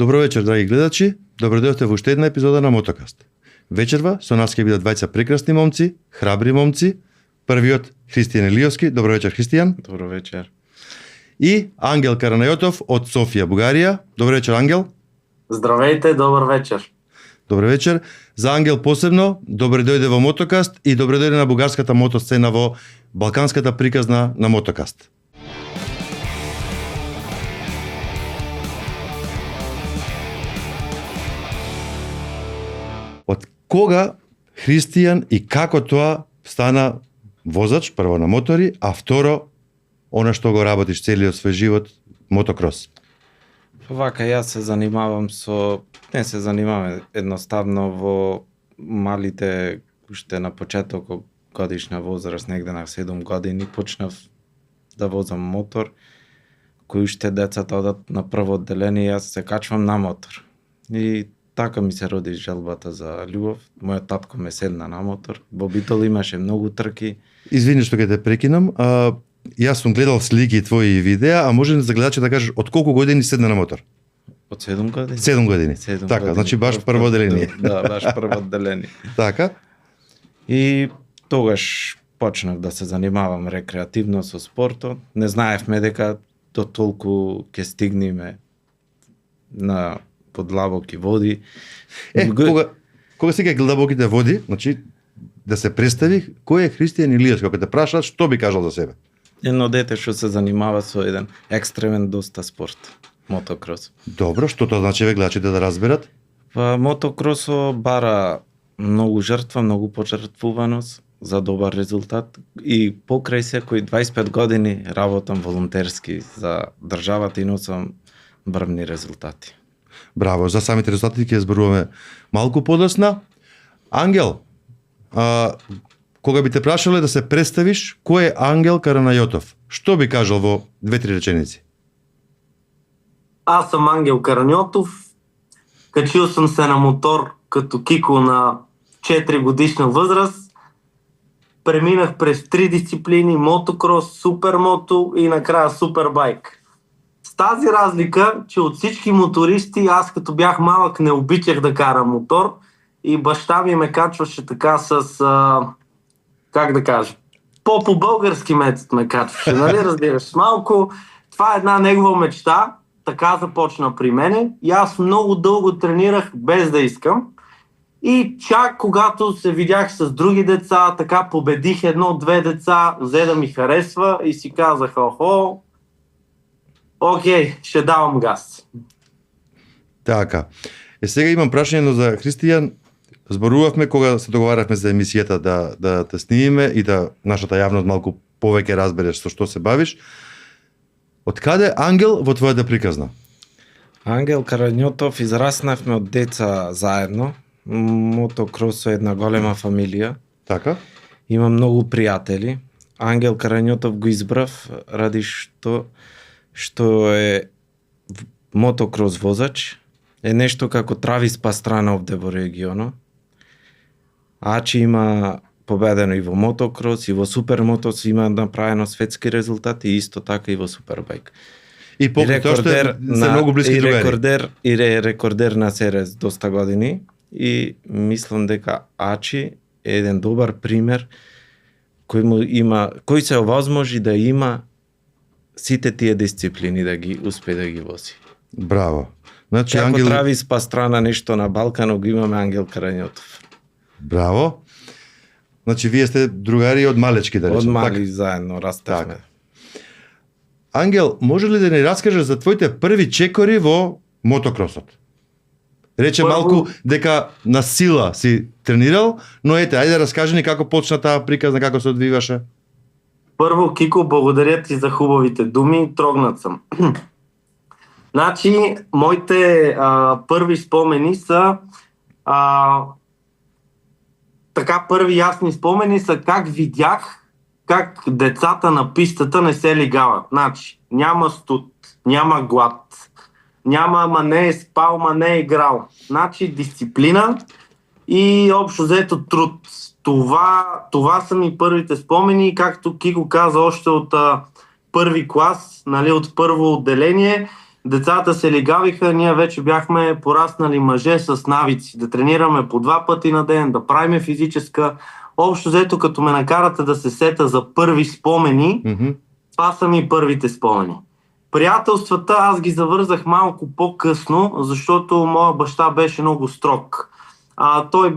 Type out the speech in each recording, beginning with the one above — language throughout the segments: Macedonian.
Добро вечер, драги гледачи. Добро дојдовте во уште една епизода на Мотокаст. Вечерва со нас ќе бидат двајца прекрасни момци, храбри момци. Првиот Христијан Илиовски. Добро вечер, Христијан. Добро вечер. И Ангел Каранајотов од Софија, Бугарија. Добро вечер, Ангел. Здравејте, добар вечер. Добро вечер. За Ангел посебно, добро дојде во Мотокаст и добро дојде на бугарската мотосцена во балканската приказна на Мотокаст. Од кога Христијан и како тоа стана возач, прво на мотори, а второ, она што го работиш целиот свој живот, мотокрос? Вака, јас се занимавам не се занимавам едноставно во малите, уште на почетокот годишна возраст, негде на 7 години, почнав да возам мотор, кој уште децата одат на прво одделение, јас се качвам на мотор. И така ми се роди желбата за љубов. Мојот татко ме седна на мотор. Во Битол имаше многу трки. Извини што ќе те прекинам. Јас сум гледал слики твои и видеа, а може за гледачи да кажеш од колку години седна на мотор? Од 7 години. 7 години. 7 така, години. значи баш прво одделение. Да, баш прво одделение. Така. И тогаш почнав да се занимавам рекреативно со спортот. Не знаевме дека до толку ќе стигнеме на подлабоки води. Кога сега длабоките води, значи да се представи кој е Христијан Илиевски, кога те прашаат што би кажал за себе? Едно дете што се занимава со еден екстремен доста спорт, мотокрос. Добро, што тоа значи гледачите да разберат? Па мотокросо бара многу жртва, многу пожртвуваност за добар резултат и покрај секој 25 години работам волонтерски за државата и носам брвни резултати. Браво, за самите резултати ќе зборуваме малку подосна. Ангел, кога би те прашале да се представиш, кој е Ангел Каранајотов? Што би кажал во 2-3 реченици? Аз сум Ангел Карањотов. Качил сум се на мотор като Кико на 4 годишна възраст. Преминах през 3 дисциплини: мотокрос, супермото и накрая супербайк. С тази разлика, че от всички мотористи аз като бях малък не обичах да карам мотор и баща ми ме качваше така с, как да кажа, по български метод ме качваше, нали разбираш? Малко, това е една негова мечта, така започна при мене и аз много дълго тренирах без да искам. И чак когато се видях с други деца, така победих 1-2 деца, взе да ми харесва и си казах: охо, окей, ще давам газ. Така. Сега имам прашање за Христијан. Зборувавме кога се договаравме за емисијата да те снимиме и да нашата јавност малку повеќе разбереш со што се бавиш. Од каде Ангел во твојата приказна? Ангел Карањотов, израснавме од деца заедно. Мотокрос е една голема фамилија. Така? Имам многу пријатели. Ангел Карањотов го избрав ради што е мотокрос возач. Е нешто како Травис Пастранов во регионот. Ачи има победено и во мотокрос, и во супермотос има направено светски резултати, и исто така и во супербайк. И покрај тоа што се многу блиски другари. И рекордер на СРС доста години. И мислам дека Ачи е еден добар пример кој се овозможи да има сите тие дисциплини да ги успе да ги вози. Браво. Значи Како Ангел Травис Пастрана нешто на Балканот, го имаме Ангел Карањотов. Браво. Значи вие сте другари од малечки, да речем. Од мали заедно растевме. Така. Ангел, може ли да ни раскажеш за твоите први чекори во мотокросот? Рече малку дека на сила си тренирал, но ете, ајде раскажи ни како почна таа приказна, како се одвиваше. Първо, Кико, благодаря ти за хубавите думи, трогнат съм. Значи, моите първи спомени са така, първи ясни спомени са как видях как децата на пистата не се лигават. Значи, няма студ, няма глад, няма ама не е спал, ама не е играл. Значи, дисциплина и общо взето труд. Това са ми първите спомени, както Кико каза, още от първи клас, нали, от първо отделение. децата се лигавиха, ние вече бяхме пораснали мъже с навици. Да тренираме по 2 пъти на ден, да правиме физическа. Общо взето, като ме накарате да се сета за първи спомени, това са ми първите спомени. Приятелствата аз ги завързах малко по-късно, защото моя баща беше много строг. Той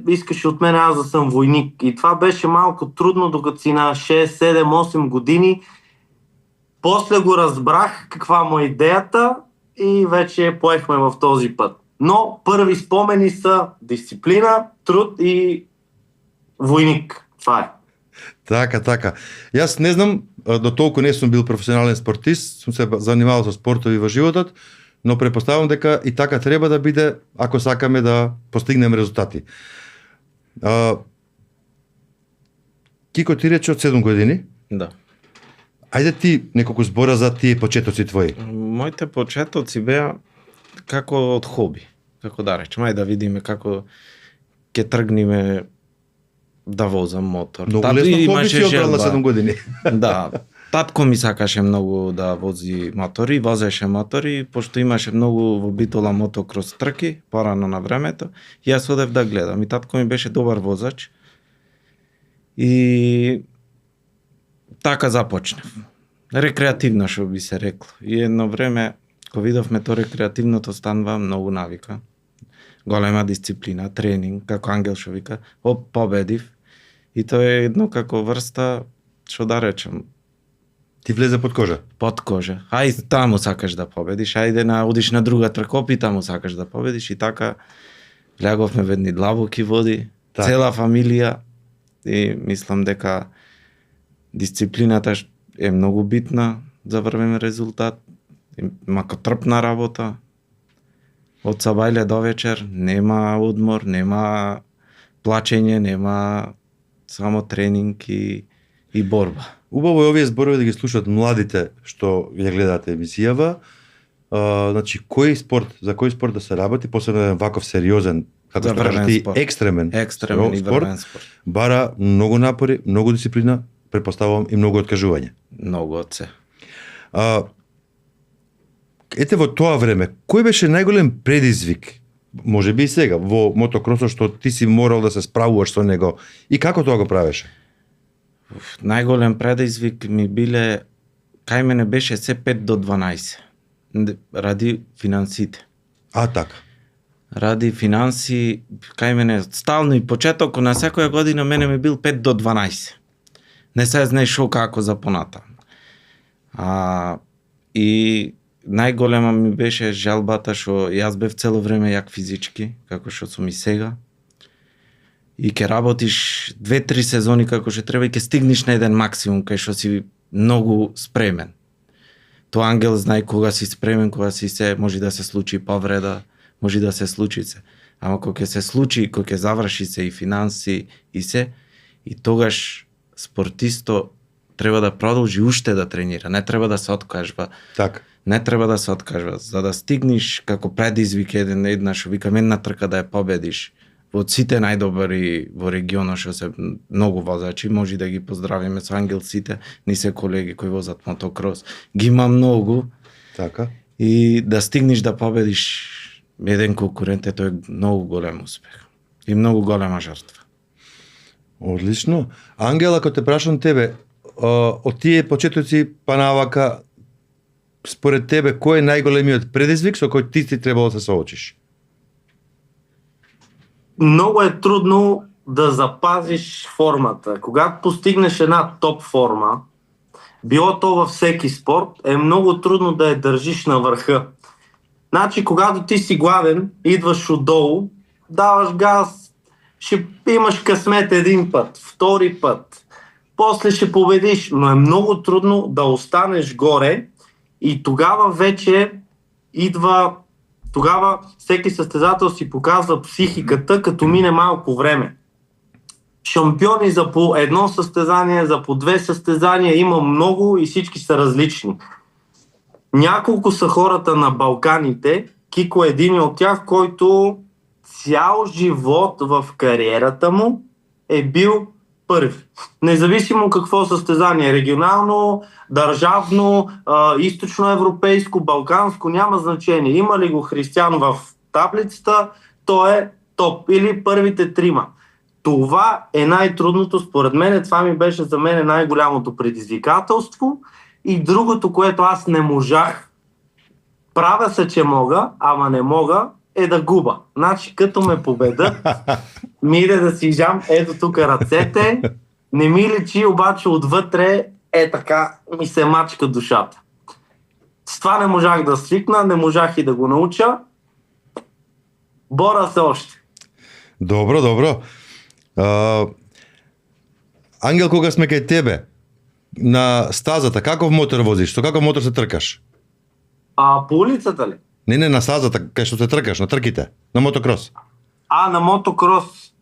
искаше от мен аз да съм войник. И това беше малко трудно, докато си на 6, 7, 8 години. После го разбрах каква му е идеята и вече поехме в този път. Но първи спомени са дисциплина, труд и войник. Това е. Така. Јас не знам, до толку не сум бил професионален спортист, сум се занимавал со спортови во животот, но препоставам дека и така треба да биде ако сакаме да постигнеме резултати. Кико, ти рече од 7 години? Да. Ајде ти неколку збора за тие почетоци твои. Моите почетоци беа како од хоби, како да речем, ајде да видиме како ќе тргнеме да возам мотор. Многу лесно хоби си одбрал на 7 години. Да, татко ми сакаше многу да вози мотори, возеше мотори, пошто имаше многу во Битола мотокрос трки, порано на времето, и јас одев да гледам. И татко ми беше добар возач. И така започнав. Рекреативно, што би се рекло. И едно време, кога видовме то рекреативното, станува многу навика. Голема дисциплина, тренинг, како Ангел што вика, победив. И тоа е едно како врста, што да речем, Ти влезе под кожа? Под кожа. Ајде таму сакаш да победиш, ајде одиш на друга трка, опи таму сакаш да победиш, и така леговме во едни длабоки води, цела фамилија, и мислам дека дисциплината е многу битна за врвен резултат, мако трпна работа, од сабајле до вечер, нема одмор, нема плачење, нема само тренинг и борба. Убаво е овие зборови да ги слушаат младите што ја гледаат емисијава. Значи, за кој спорт да се работи, посебно ваков сериозен, како што кажа ти, екстремен и врвен спорт. Бара многу напори, многу дисциплина, претпоставувам и многу откажување. Многу од се. Ете во тоа време, кој беше најголем предизвик, може би и сега, во мотокросот што ти си морал да се справуваш со него, и како тоа го правеше? Најголем предизвик ми биле, кај мене беше се 5 до 12, ради финансите. Така. Ради финанси, кај мене стално и почетокот на секоја година мене ми бил 5 до 12. Не се знае шо како за понатаму. И најголема ми беше жалбата што јас бев цело време јак физички, како што сум и сега. И ќе работиш 2-3 сезони како што треба и ќе стигнеш на еден максимум кај што си многу спремен. Тоа Ангел знае кога си спремен, кога си се, може да се случи повреда, може да се случи се. Ама кога ќе се случи, кога ќе заврши се и финанси и се, и тогаш спортисто треба да продолжи уште да тренира, не треба да се откажва. Така. Не треба да се откажва. За да стигнеш како предизвик една што викам една трка да ја победиш, од сите најдобри во регионот што се многу возачи, може да ги поздравиме со Ангел сите, ни се колеги кои возат мотокрос. Ги има многу. Така. И да стигнеш да победиш еден конкурент, тоа е многу голем успех. И многу голема жртва. Одлично. Ангел, ако те прашам тебе, од тие почетоци па навака, според тебе, кој е најголемиот предизвик со кој ти требало да се соочиш? Много е трудно да запазиш формата. Когато постигнеш една топ форма, било то във всеки спорт, е много трудно да я държиш на върха. Значи, когато ти си гладен, идваш отдолу, даваш газ, ще имаш късмет един път, втори път, после ще победиш, но е много трудно да останеш горе и тогава вече идва. Тогава всеки състезател си показва психиката, като мине малко време. Шампиони за по едно състезание, за по 2 състезания има много и всички са различни. Няколко са хората на Балканите, Кико е един от тях, който цял живот в кариерата му е бил први. Независимо какво състезание, регионално, държавно, източноевропейско, балканско, няма значение. Има ли го Християн в таблицата, той е топ или първите трима. Това е най-трудното според мен, това ми беше за мен най-голямото предизвикателство и другото, което аз не можах, правя се, че мога, ама не мога, е да губа. Значи, като ме победат, ми иде да си жам ето тук ръцете, не ми личи, обаче отвътре е така ми се мачка душата. С това не можах да свикна, не можах и да го науча. Бора се още. Добро. Ангел, кога сме кај тебе, на стазата, каков мотор возиш? Со каков мотор се тркаш? По улицата ли? Не, на стазата, кај што се тркаш, на трките, на мотокрос. На мотокрос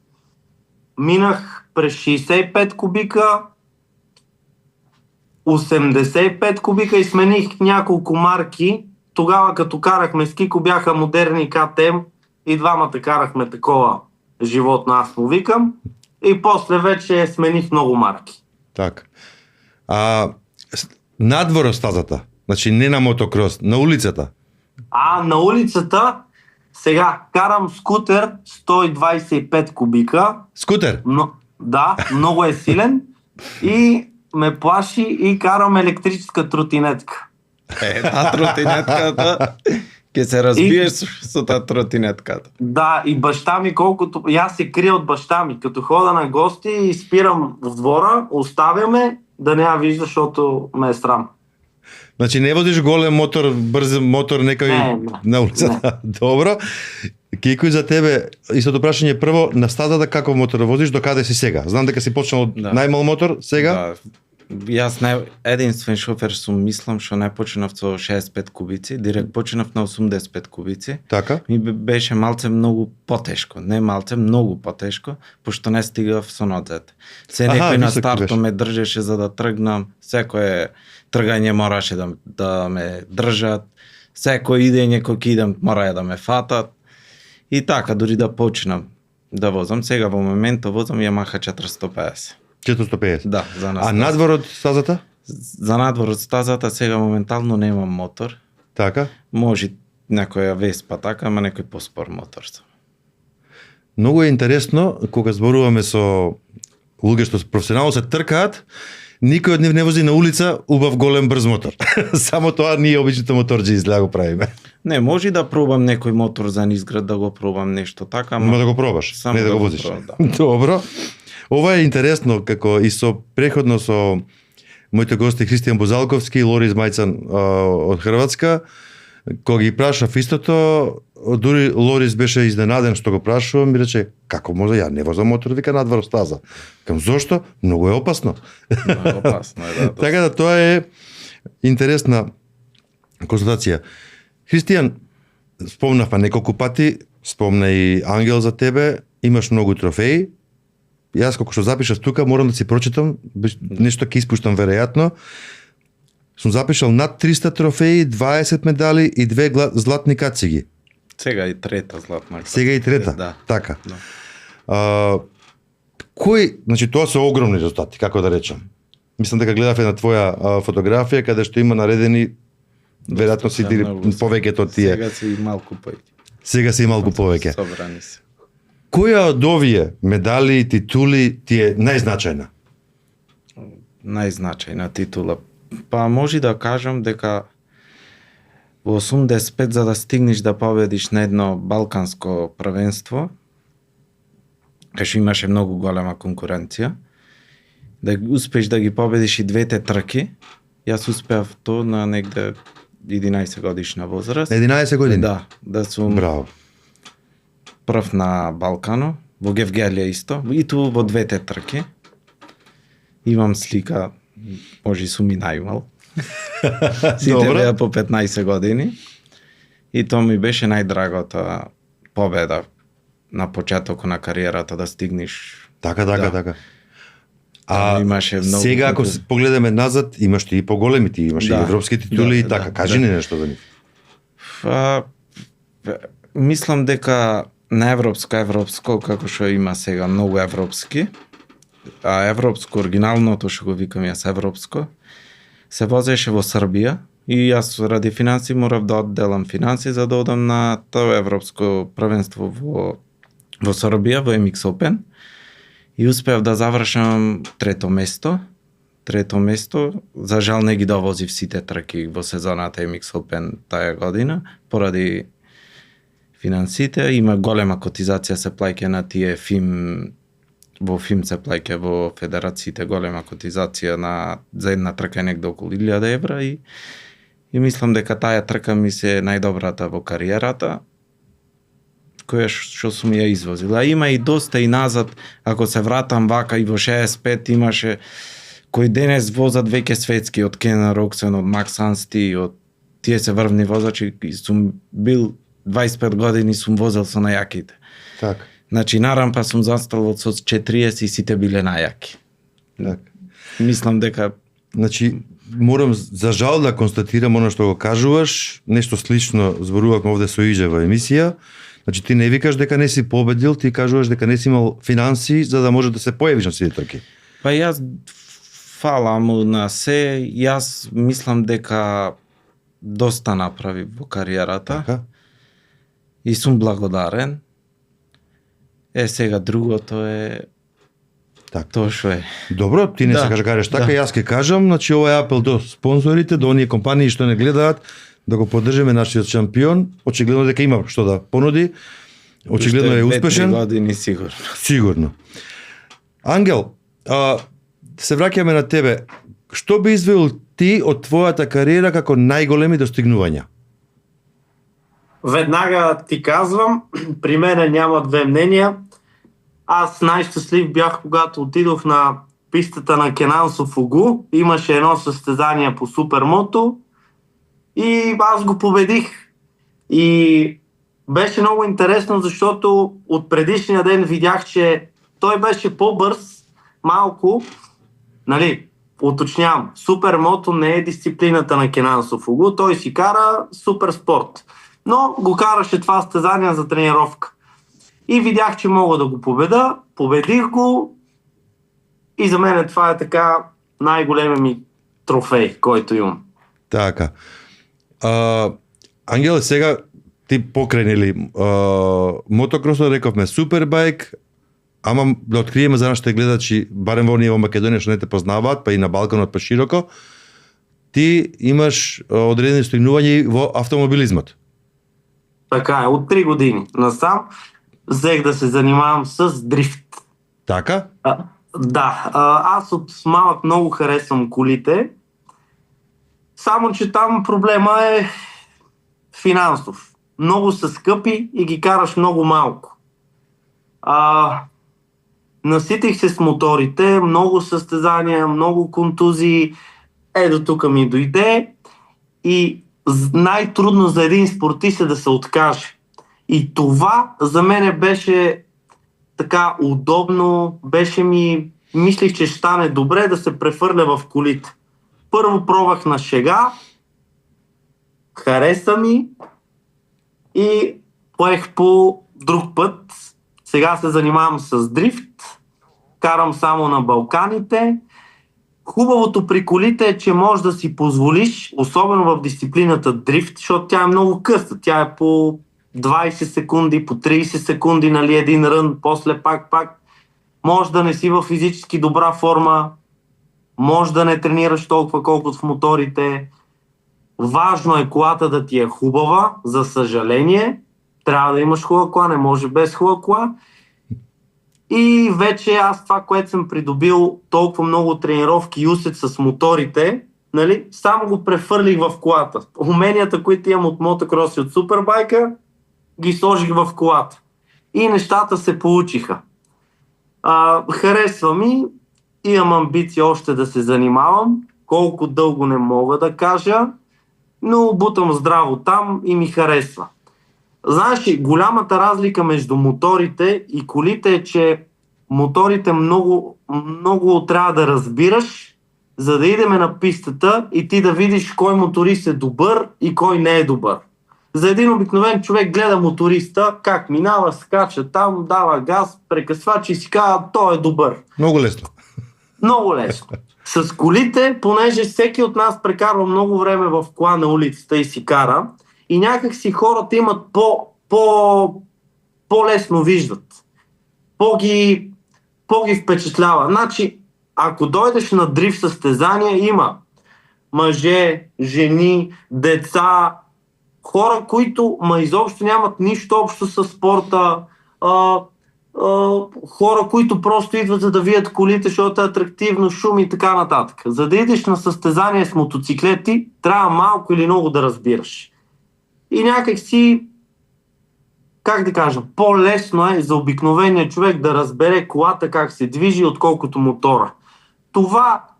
минах през 65 кубика, 85 кубика и смених няколко марки. Тогава, като карахме с Кико, бяха модерни КТМ и двамата карахме такова животно, аз му викам. И после вече смених много марки. Така. Надвор од стазата, значи не на мотокрос, на улицата. На улицата сега карам скутер 125 кубика. Скутер? Да, много е силен и ме плаши и карам електрическа тротинетка. Тротинетката, ке се разбиеш со таа тротинетката. Да, и баща ми колкото... И аз се крия от баща ми, като хода на гости и спирам в двора, оставяме да не я вижда, защото ме е срам. Значи не возиш голем мотор, брз мотор некој на улицата. Не. Добро. Кико, за тебе истото прашање прво, на стазата каков мотор возиш, до каде си сега? Знам дека си почнал од најмал мотор, сега? Да. Јас единствен шофер сум, мислам, што не почнав со 65 кубици, директ почнав на 85 кубици. Така? Ми беше малце многу потешко, не малце, многу потешко, пошто не стигав со нозете. Некој на старто ме држеше за да тргнам, секое тргање мораше да ме држат, секој идење кој идам мора да ме фатат. И така, дури да почнам да возам, сега во моментот возам Yamaha 450. 450? Да, за нас. надвор од стазата? За надвор од стазата сега моментално немам мотор. Така? Може некоја Веспа така, ама некој поспор мотор. Многу е интересно кога зборуваме со луѓе што професионално се тркаат, никој од нив не вози на улица убав голем брз мотор. Само тоа ние обичните моторџи изгледа го правиме. Не, може да пробам некој мотор за низград, да го пробам нешто така, ама да го пробаш, не да го возиш. Пробам, да. Добро. Ова е интересно, како и преходно со моите гости Христијан Бузалковски и Лорис Мајцан од Хрватска, кога ги прашав истото, дури Лорис беше изненаден што го прашувам, ми рече, како може, ја не возам мотор, вика надвор стаза. Кам, зошто? Многу е опасно. Многу опасно е, да. Така да тоа е интересна констатација. Христијан, спомнавме неколку пати, спомна и Ангел за тебе, имаш многу трофеи. Јас како што запишав тука, морам да си прочитам, нешто ќе испуштам веројатно. Сум запишал над 300 трофеи, 20 медали и 2 златни кациги. Сега и трета златна. Сега и трета, да. Така. Да. Значи тоа се огромни резултати, како да речам. Мислам дека гледав една твоја фотографија каде што има наредени веројатно си повеќето од тие. Сега си и малку повеќе. Сега си и малку повеќе. Собрани се. Која од овие медали и титули ти е најзначајна? Најзначајна титула. Па може да кажам дека во 85 за да стигнеш да победиш на едно балканско првенство, кај што имаше многу голема конкуренција, да успеш да ги победиш и двете трки, јас успеав то на негде 11 годишна возраст. 11 години? Да сум Браво. Прв на Балкано, во Гевгелија исто, и ту во двете трки. Имам слика, може и сум и најмал. Сите беа по 15 години. И тоа ми беше најдрагата победа на почетокот на кариерата, да стигнеш. Така. Имаше многу. Сега ако погледаме назад, имаш ти и поголеми, ти имаш и европски титули и така. Кажи ни нешто за нив. Мислам дека на европско, како што има сега многу европски, а европско, оригиналното, што го викам јас европско, се возеше во Србија и јас ради финанси морав да одделам финанси за да одам на тоа европско првенство во Србија, во MX Open и успеав да завршам трето место. За жал не ги довозив сите трки во сезоната MX Open таа година, поради финансите. Има голема котизација се плаќа на тие во ФИМ се плаќа во федерациите голема котизација за една трка некаде околу 1000 евра и мислам дека таа трка ми се најдобрата во кариерата која што сум ја извозила. Има и доста и назад, ако се вратам вака и во 65 имаше кои денес возат веќе светски од Кен Роксен, од МаксАнсти, од тие се врвни возачи и сум бил 25 години сум возел со најаките. Така. Значи на рампа сум застал со 40 и сите биле најаки. Така. Мислам дека Значи, морам за жал да констатирам оно што го кажуваш, нешто слично зборувавме овде со Иже во емисија. Значи ти не викаш дека не си победил, ти кажуваш дека не си имал финанси за да може да се појавиш на сите трки. Па јас фала му на се, јас мислам дека доста направи во кариерата. Така? И сум благодарен. Сега другото е Така. тоа што е. Добро, ти не Да, се кажеш така, да. јас ќе кажам, значи ова е апел до спонзорите, до оние компании што не гледаат, да го поддржиме нашиот шампион. Очигледно дека има што да понуди. Очигледно е успешен. 2-3 години сигурно. Сигурно. Ангел, се враќаме на тебе. Што би извел ти од твојата кариера како најголеми достигнувања? Веднага ти казвам, при мене няма две мненија. Аз најщастлив бях когато отидох на пистата на Кенансо Фугу. Имаше едно състезание по супермото и аз го победих. И беше много интересно, защото от предишния ден видях, че той беше по-бърз малко. Нали, уточнявам, супермото не е дисциплината на Кенансо Фугу, той си кара супер спорт. Но го караше това състезание за тренировка. И видях, че мога да го победа, победих го и за мен това е така най-големият ми трофей, който имам. Така. Ангеле, сега ти покренили мотокросот, рековме супербајк, ама да откриеме за нашите гледачи, барем во ние во Македонија што не те познаваат, па и на Балканот па широко, ти имаш одредени достигнувања во автомобилизмот. Така е, от 3 години насам взех да се занимавам с дрифт. Така? Да, аз от малък много харесвам колите, само че там проблема е финансов. Много са скъпи и ги караш много малко. Наситих се с моторите, много състезания, много контузии. До тук ми дойде и най-трудно за един спортист е да се откаже. И това за мен беше така удобно, мислих, че ще стане добре да се префърля в колите. Първо пробвах на шега, хареса ми и поех по друг път. Сега се занимавам с дрифт, карам само на Балканите. Хубавото при колите е, че можеш да си позволиш, особено в дисциплината дрифт, защото тя е много къста. Тя е по 20 секунди, по 30 секунди, нали, един рън, после пак. Може да не си в физически добра форма, може да не тренираш толкова колкото в моторите. Важно е колата да ти е хубава, за съжаление. Трябва да имаш хубава кола, не може без хубава кола. И вече аз това, което съм придобил толкова много тренировки и усет с моторите, нали, само го префърлих в колата. Уменията, които имам от мотокрос и от супербайка, ги сложих в колата. И нещата се получиха. Харесва ми, имам амбиция още да се занимавам, колко дълго не мога да кажа, но бутам здраво там и ми харесва. Знаеш ли, голямата разлика между моторите и колите е, че моторите много трябва да разбираш, за да идем на пистата и ти да видиш кой моторист е добър и кой не е добър. За един обикновен човек гледа моториста, как минава, скача там, дава газ, прекъсва, че си казва, той е добър. Много лесно. Много лесно. С колите, понеже всеки от нас прекарва много време в кола на улицата и си кара, и някак си хората имат по-лесно виждат. По-ги впечатлява. Значи, ако дойдеш на дрифт състезания, има мъже, жени, деца, хора, които изобщо нямат нищо общо с спорта, хора, които просто идват за да видят колите, защото е атрактивно, шум и така нататък. За да идеш на състезание с мотоциклети, трябва малко или много да разбираш. И някак си, как да кажа, по-лесно е за обикновения човек да разбере колата как се движи, отколкото мотора.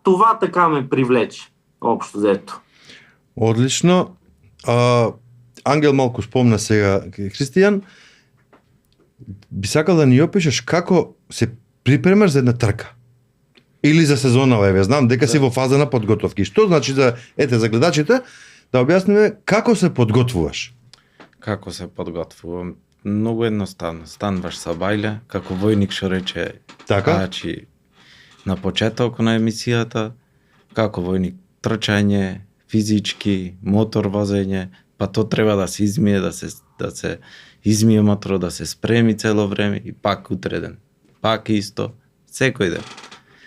Това така ме привлече, общо взето. Одлично. Ангел малку спомна сега Христијан. Би сакал да ни опишеш како се припремаш за една трка? Или за сезона, еве, знам дека си во фаза на подготовки. Што значи за гледачите да објасниме како се подготвуваш? Како се подготвувам? Многу едноставно. Станваш со бајле, како војник што рече, Така? значи на почеток на емисијата, како војник трчање, физички, мотор возење, па то треба да се измие, да се измие мотор, да се спреми цело време и пак утреден. Пак исто, секој ден.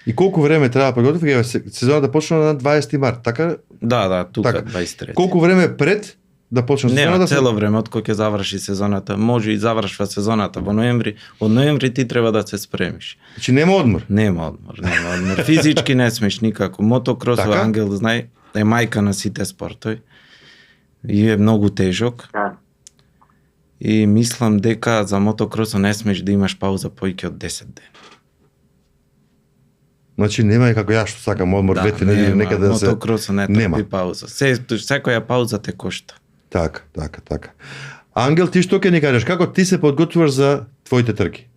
И колку време треба да подготвиш? Еве, сезоната почна на 20 март, така? Да, тука, Така. 23. Колку време пред да почне сезоната? Нема цело време од кога ќе заврши сезоната. Може и завршва сезоната во ноември. Од ноември ти треба да се спремиш. Значи нема одмор. Нема одмор. Физички не смеш никако. Мотокрос, Така? Ангел знае, е мајка на сите спортови. И е многу тежок. И мислам дека за мотокросо не смеш да имаш пауза поиќе од 10 дена. Значи нема и како ја што сакам одмор, две-три недели некаде да се... Мотокросо не Нема. трпи пауза. Секоја пауза те кошта. Така. Ангел, ти што ќе ни кажеш? Како ти се подготвуваш за твоите трки?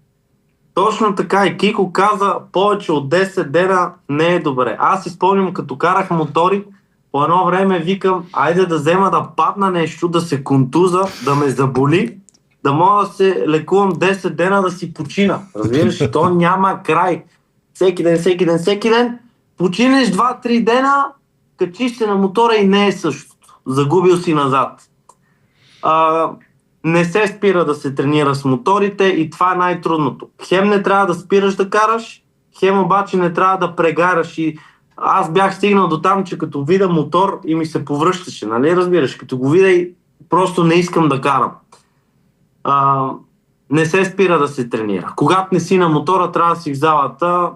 Точно така, и Кико каза, повече от 10 дена не е добре. Аз си спомням, като карах мотори, по едно време викам, айде да взема да падна нещо, да се контуза, да ме заболи, да мога да се лекувам 10 дена, да си почина. Разбираш, то няма край. Всеки ден. Починеш 2-3 дена, качиш се на мотора и не е същото. Загубил си назад. Не се спира да се тренира с моторите и това е най-трудното. Хем не трябва да спираш да караш, хем обаче не трябва да прегараш. И аз бях стигнал до там, че като видя мотор и ми се повръщаше, нали разбираш? Като го видя и просто не искам да карам. Не се спира да се тренира. Когато не си на мотора, трябва да си в залата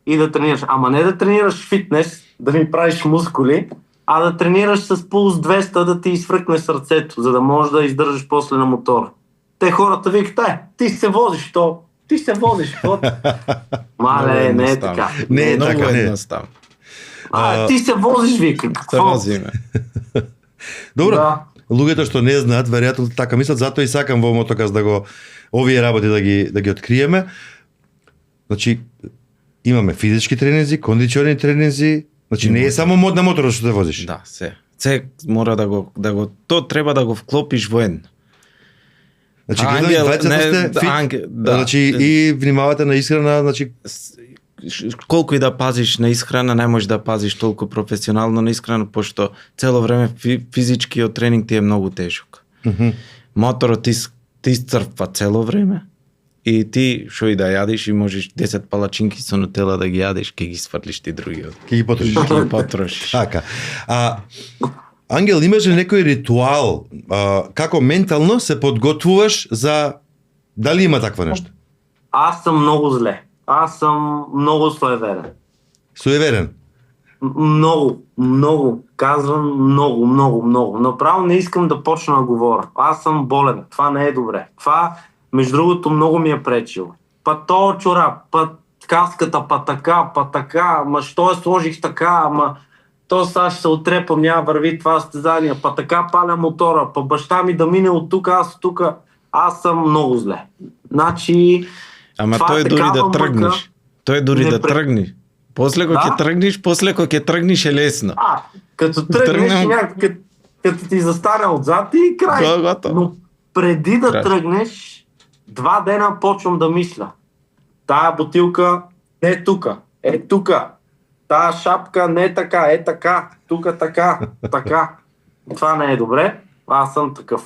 и да тренираш. Ама не да тренираш фитнес, да ми правиш мускули, а да тренираш с пулс 200, да ти изфръкне сърцето, за да можеш да издържаш после на мотора. Те хората викат, ти се возиш то, ти се возиш то. Мале, не е така. Не е Много така, не. едноставно. Ти се возиш, вика. Се Какво? возиме. Добро, Да. луѓето што не знаат, веројатно така мислат, затоа и сакам во Мотоказ да го овие работи да ги откриеме. Значи имаме физички тренинзи, кондициони тренинзи, значи не е само мод на моторот што се возиш. Да, се мора да го то треба да го вклопиш во едно. Значи гледам двајцата сте фит, значи и внимавате на исхрана, значи колку и да пазиш на исхрана, не можеш да пазиш толку професионално на исхрана, пошто цело време физичкиот тренинг ти е многу тежок. Моторот ти iscrпва цело време и ти што и да јадиш и можеш 10 палачинки со нутела да ги јадиш, ќе ги сврлиш ти другиот. ќе ги потрошиш. Ќе ги потрошиш. Така. Ангел, имаш ли некој ритуал како ментално се подготвуваш за дали има такво нешто? Аз съм много зле. Аз съм много суеверен. Суеверен. Много. Казвам много. Направо не искам да почна да говоря. Аз съм болен. Това не е добре. Това, между другото, много ми е пречило. Па то чорап, па каската, па така, ма що я сложих така, ама то сега ще се отрепам, няма върви това състезание, па така паля мотора, па баща ми да мине от тук, аз от тук. Аз съм много зле. Значи... Ама тој дури да тргнеш. Тој дури да тргнеш. После кога ќе тргнеш, после кога ќе тргнеш е лесно. Като тръгнеш, като ти застане отзад и край. Но преди да тръгнеш, 2 дена почвам да мисля. Тая бутилка не е тука, е тука. тая шапка не е така, е така, тука така, така. Това не е добре, аз съм такъв.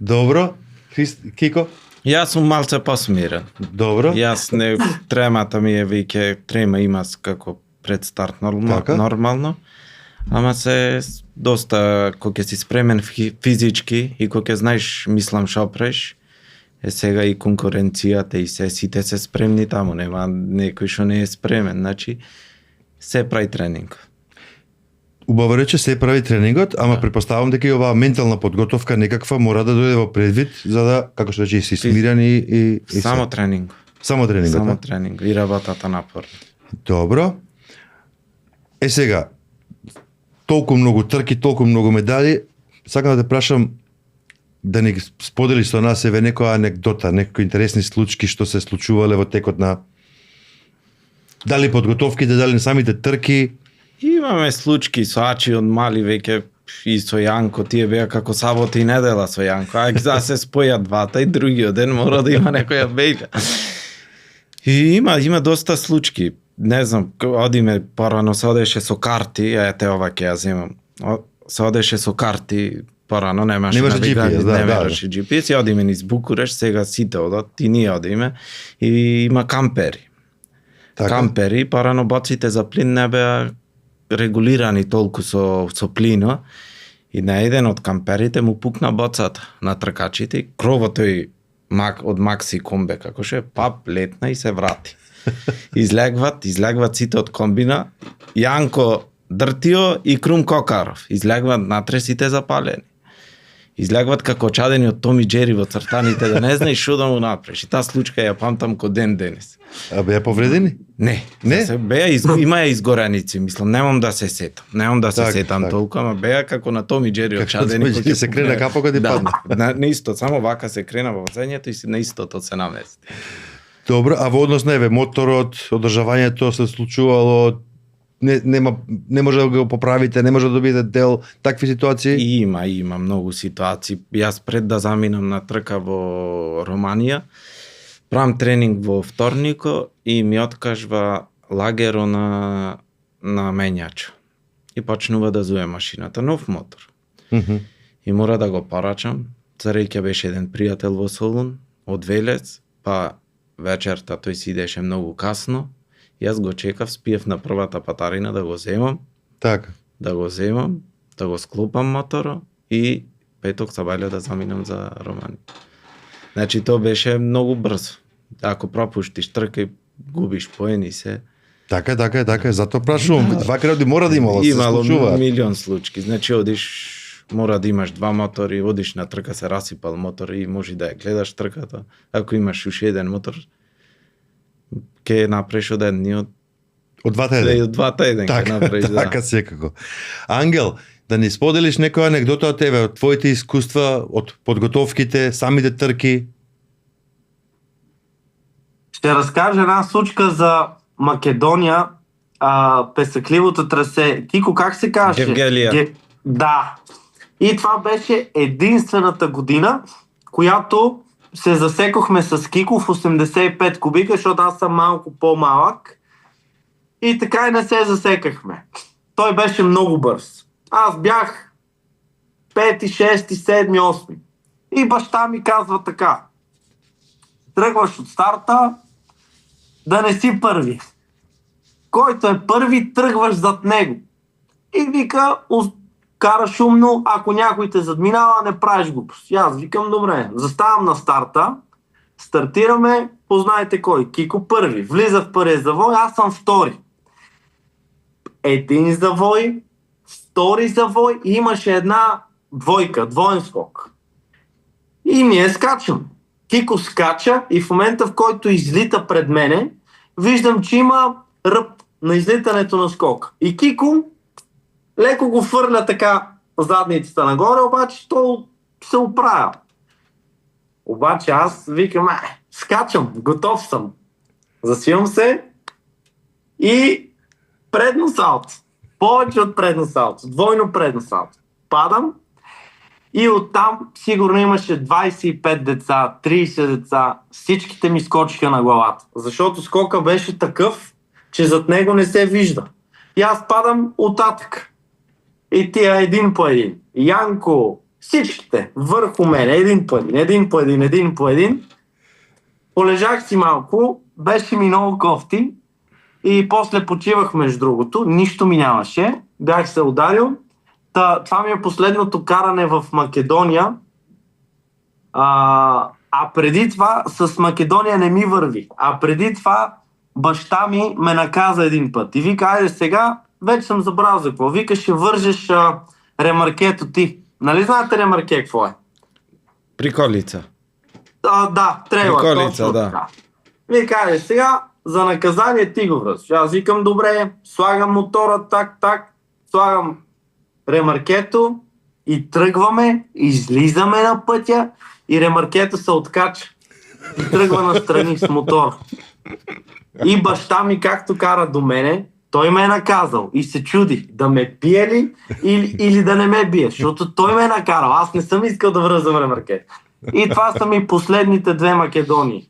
Добро. Кико? Јас сум малце посмирен. Добро. Јас не тремата ми е веќе трема има како пред старт Така. нормално. Ама се доста кога ќе си спремен физички и кога ќе знаеш мислам шо преш. Сега и конкуренцијата и сите се спремни таму, нема некој што не е спремен, значи се прави тренинг. Убаво рече се прави тренингот, ама претпоставам дека и оваа ментална подготовка некаква мора да дојде во предвид за да, како што рече, си смирен и Само тренинг. Само тренингот. Само тренинг и работата напорно. Добро. Сега, толку многу трки, толку многу медали, сакам да те прашам да ни споделиш со нас еве некоја анекдота, некои интересни случаи што се случувале во текот на дали подготовките, дали на самите трки. Имаме случаи со Ачи од мали веќе и со Јанко, тие беа како сабота и недела со Јанко, а за се спојат двата и другиот ден мора да има некоја бејка. И има доста случаи. Не знам, одиме порано се одеше со карти, ете ова ќе ја земам. Се одеше со карти, порано немаше GPS, немаше GPS, и одиме низ Букуреш, сега сите одат и ние одиме и има кампери. Така. Кампери, порано боците за плин не беа регулирани толку со плино и на еден од камперите му пукна боцата на тркачите и кровот тој од Макси комбе како ше пап летна и се врати. Излегват сите од комбина, Јанко Дртио и Крум Кокаров, излегват натре сите запалени. Излегват како чадени од Том и Џери во цртаните, да не знаеш што да му направиш. И таа случка ја памтам ко ден денес. А беа повредени? Не. Не? Има ја изгореници, мислам, немам да се сетам. Немам да се Так, сетам так. толку, ама беа како на Том и Џери Како очадени. Том и Џери се крена капокот и падна. На исто, само вака се крена во возењето и на истото се намести. Добро, а во однос на еве моторот, одржавањето се случувало, не може да го поправите, не може да добиете дел, такви ситуации? Има многу ситуации. Јас пред да заминам на трка во Романија, правам тренинг во вторнико и ми откажва лагеро на менјачо. И почнува да зуе машината, нов мотор. И мора да го порачам. Царејќа беше еден пријател во Солун, од Велес, па вечерта тој си идеше многу касно. Јас го чекав, спиев на првата патарина да го земам. Така. Да го склопам моторо и петок сабајле да заминам за Романија. Значи тоа беше многу брзо. Ако пропуштиш трка и губиш поени се. Така, затоа прашувам. Вака ради мора да имало, се случува. Имало милион случаи. Значи одиш, мора да имаш два мотори, одиш на трка, се расипал мотор и може да ја гледаш трката. Ако имаш уште еден мотор, ќе направиш од едниот. Од двата еден. Од двата еден ќе направиш, да. Така секако. Ангел, да ни споделиш некоја анекдота од тебе, од твоите искуства, од подготовките, самите трки? Ще разкажа една случка за Македонија, песакливото трасе. Кико, как се каже? Гевгелија. Да. И това беше единствената година, която се засекохме с Кико в 85 кубика, защото аз съм малко по-малък. И така и не се засекахме. Той беше много бърз. Аз бях 5, 6, 7, 8. И баща ми казва така: тръгваш от старта, да не си първи. Който е първи, тръгваш зад него. И вика, караш умно, ако някой те задминава, не правиш глупост. И аз викам, добре, заставам на старта, стартираме, познайте кой, Кико първи, влиза в първия завой, аз съм втори. Един завой, втори завой и имаше една двойка, двоен скок. И ние скачам. Кико скача и в момента, в който излита пред мене, виждам, че има ръб на излитането на скок. И Кико леко го фърля така задницата нагоре, обаче то се оправя. Обаче аз викам, скачам, готов съм. Засивам се и предно салто. Повече от предно салто. Двойно предно салто. Падам и оттам сигурно имаше 25 деца, 30 деца. Всичките ми скочиха на главата. Защото скока беше такъв, че зад него не се вижда. И аз падам оттатък. И тия един по един. Янко, всичките върху мен, един по един. Полежах си малко, беше ми много кофти и после почивах между другото, нищо ми нямаше, бях се ударил. Това ми е последното каране в Македония, а преди това с Македония не ми върви, а преди това баща ми ме наказа един път и вика, айде сега, вече съм забрал за какво, вика, ще вържеш ремаркето ти. Нали знаете ремарке какво е? Приколица. Да, трейлър. Приколица, да. Така. Вика, айде сега, за наказание ти го връзваш. Аз викам, добре, слагам мотора, так, слагам ремаркето и тръгваме, излизаме на пътя и ремаркето се откача и тръгва настрани с мотор. И баща ми, както кара до мене, той ме е наказал и се чуди да ме бие ли или да не ме бие, защото той ме е накарал. Аз не съм искал да връзвам ремаркето. И това са ми последните 2 Македонии.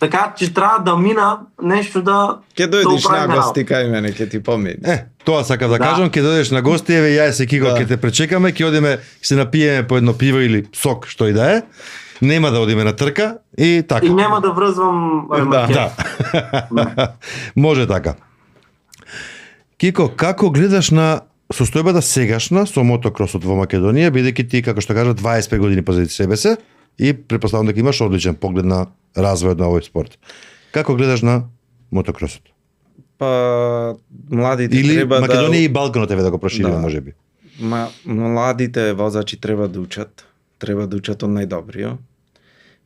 Така че трябва да мина нещо да... Ке дойдеш на гости кај мене, ке ти помени. Тоа сакав да кажам, ке дојдеш на гости, еве јас и Кико ке те пречекаме, ке одиме, се напиеме по едно пиво или сок, што и да е. Нема да одиме на трка и така. И нема да врзвам ремаркет. Да. Може така. Кико, како гледаш на состојбата сегашна со мотокросот во Македонија, бидејќи ти, како што кажа, 25 години позади себе се и претпоставам дека имаш одличен поглед на развојот на овој спорт. Како гледаш на мотокросот? Па младите или треба Македонија и Балканот еве да го прошириме можеби. Младите возачи треба да учат од најдобриот.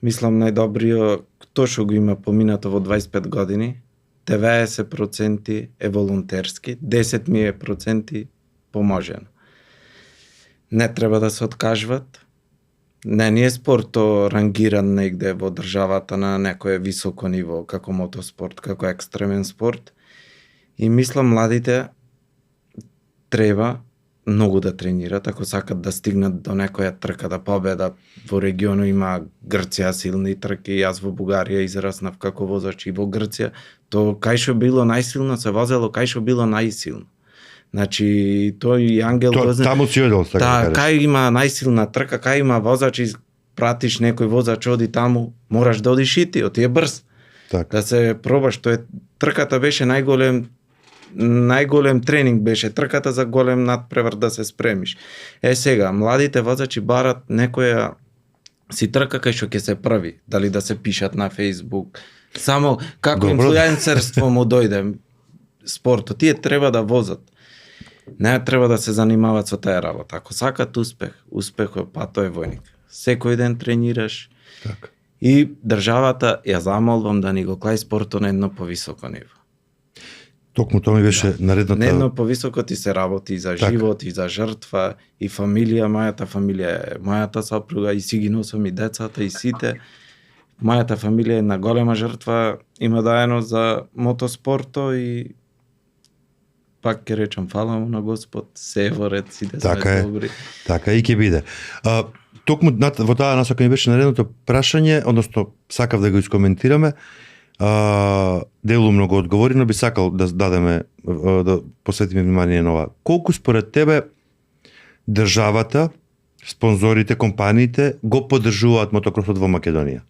Мислам најдобриот тоа што го има поминато во 25 години, 90% е волонтерски, 10% поможено. Не треба да се откажват. Не е спорто рангиран негде во државата на некое високо ниво, како мотоспорт, како екстремен спорт. И мислам младите треба многу да тренират, ако сакат да стигнат до некоја трка, да победат. Во региону има Грција силни трки, јас во Бугарија израснав како возач и во Грција. То кај што било најсилно се возело, кај што било најсилно. Значи, тој и Ангел Гозен... Таму си одел, така да кажеш. Кај има најсилна трка, кај има возач и пратиш некој возач, оди таму, мораш да одиш и ти е брз. Так. Да се пробаш, трката беше најголем тренинг беше трката за голем надпревар да се спремиш. Сега, младите возачи барат некоја си трка кај што ќе се прави, дали да се пишат на Facebook, само како инфлуенсерство му дојде спортот, тие треба да возат. Не треба да се занимават со таа работа. Ако сакат успехот па тој е војник. Секој ден тренираш. Так. И државата ја замолвам да ни го клај спортот на едно повисоко ниво. Токму тоа ми беше наредната... На едно повисоко ти се работи и за живот, и за жртва, и фамилија, мојата фамилија е мојата сопруга, и си ги носам и децата, и сите. Мојата фамилија е на голема жртва, има даено за мотоспорто и пак ќе речам фала му на Господ, се во ред, сите сме добри. Така и ќе биде. Токму во таа насока ми беше наредното прашање, односно сакав да го искоментираме. Делумно го одговори, но би сакал да дадеме, да посветиме внимание на ова. Колку според тебе државата, спонзорите, компаниите го поддржуваат мотокросот во Македонија?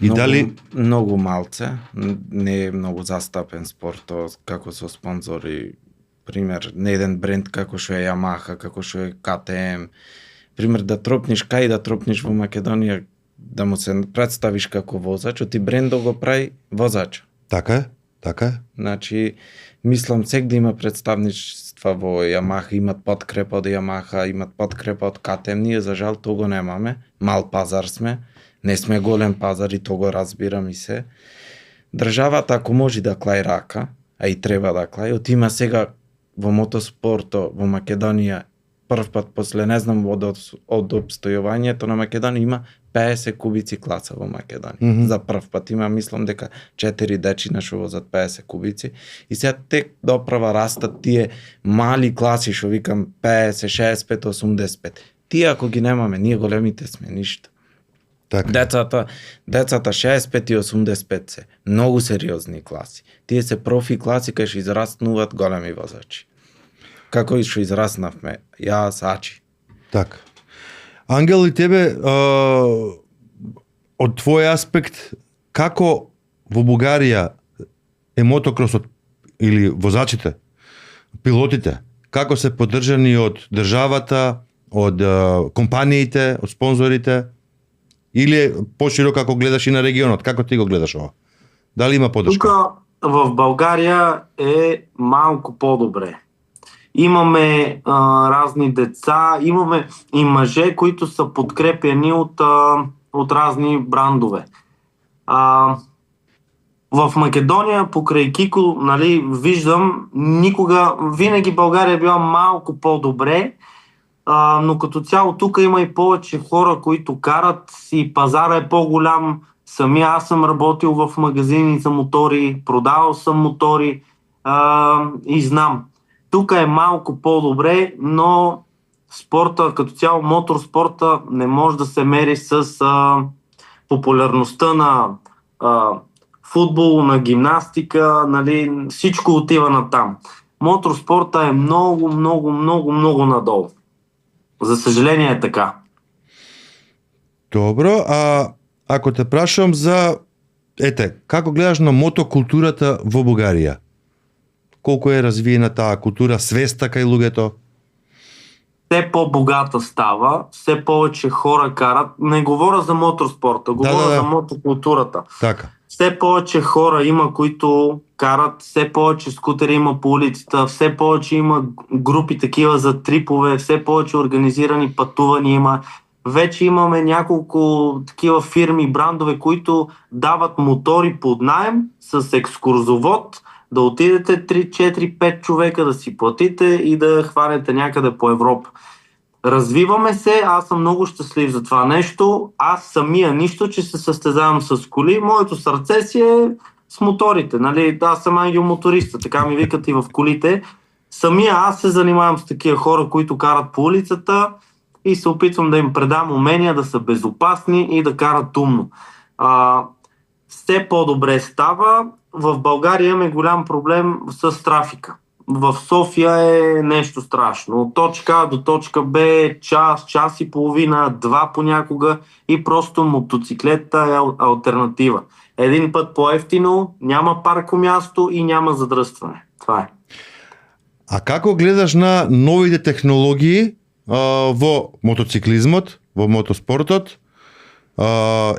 И дали многу малце, не е многу застапен спортот како со спонзори, пример, не еден бренд како што е Yamaha, како што е KTM. Пример, да тропниш кај да тропниш во Македонија, да му се представиш како возач, оти брендот го прави возач. Така е, така е. Значи, мислам сек да има представништва во Yamaha, имат подкрепа од Yamaha, имат подкрепа од KTM, ние за жал тоа го немаме, мал пазар сме, не сме голем пазар и тоа го разбирам и се. Државата ако може да клај рака, а и треба да клај, отима сега во мотоспорто во Македонија прв пат после не знам од обстојувањето на Македонија има 50 кубици класа во Македонија. За прв пат има, мислам дека 4 дечина што возат 50 кубици и сега тек доправа растат тие мали класи што викам 50, 65, 85. Тие ако ги немаме, ние големите сме ништо. Така. Децата 65 и 85 се многу сериозни класи. Тие се профи класи кај што израснуваат големи возачи. Како и што израснавме, јас, Ачи. Така. Ангел, и тебе, од твој аспект, како во Бугарија е мотокросот или возачите, пилотите, како се поддржани од државата, од компаниите, од спонзорите, или пошироко како гледаш и на регионот, како ти го гледаш ова? Дали има поддршка? Тука в Българија е малку по-добре. Имаме разни деца, имаме и мъже, които са подкрепени от разни брандове. В Македония, покрай Кико, нали, виждам, винаги България е била малко по-добре, но като цяло тук има и повече хора, които карат и пазара е по-голям. Самия аз съм работил в магазини за мотори, продавал съм мотори и знам. Тук е малко по-добре, но спорта, като цяло моторспорта, не може да се мери с популярността на футбол, на гимнастика, нали, всичко отива на там. Моторспорта е много надолу. За съжаление е така. Добро, а ако те прашам за како гледаш на мотокултурата во Бугарија? Колку е развиена таа култура, свеста кај луѓето? Все по-богата става, все повече хора карат. Не говоря за моторспорта, говоря за мотокултурата. Така. Все повече хора има, които карат, все повече скутери има по улицата, все повече има групи такива за трипове, все повече организирани пътувания има. Вече имаме няколко такива фирми, брандове, които дават мотори под наем с екскурзовод, да отидете 3, 4, 5 човека, да си платите и да хванете някъде по Европа. Развиваме се, аз съм много щастлив за това нещо. Аз самия нищо, че се състезавам с коли, моето сърце си е с моторите. Нали? Аз съм ангел моториста, така ми викат и в колите. Самия аз се занимавам с такива хора, които карат по улицата и се опитвам да им предам умения да са безопасни и да карат умно. Все по-добре става. В България имаме голям проблем с трафика. В София е нещо страшно. От точка А до точка Б час и половина, 2 понякога и просто мотоциклета е алтернатива. Един път по-ефтино, няма паркомясто и няма задръстване. Това е. А како гледаш на новите технологии во мотоциклизмот, во мотоспортот,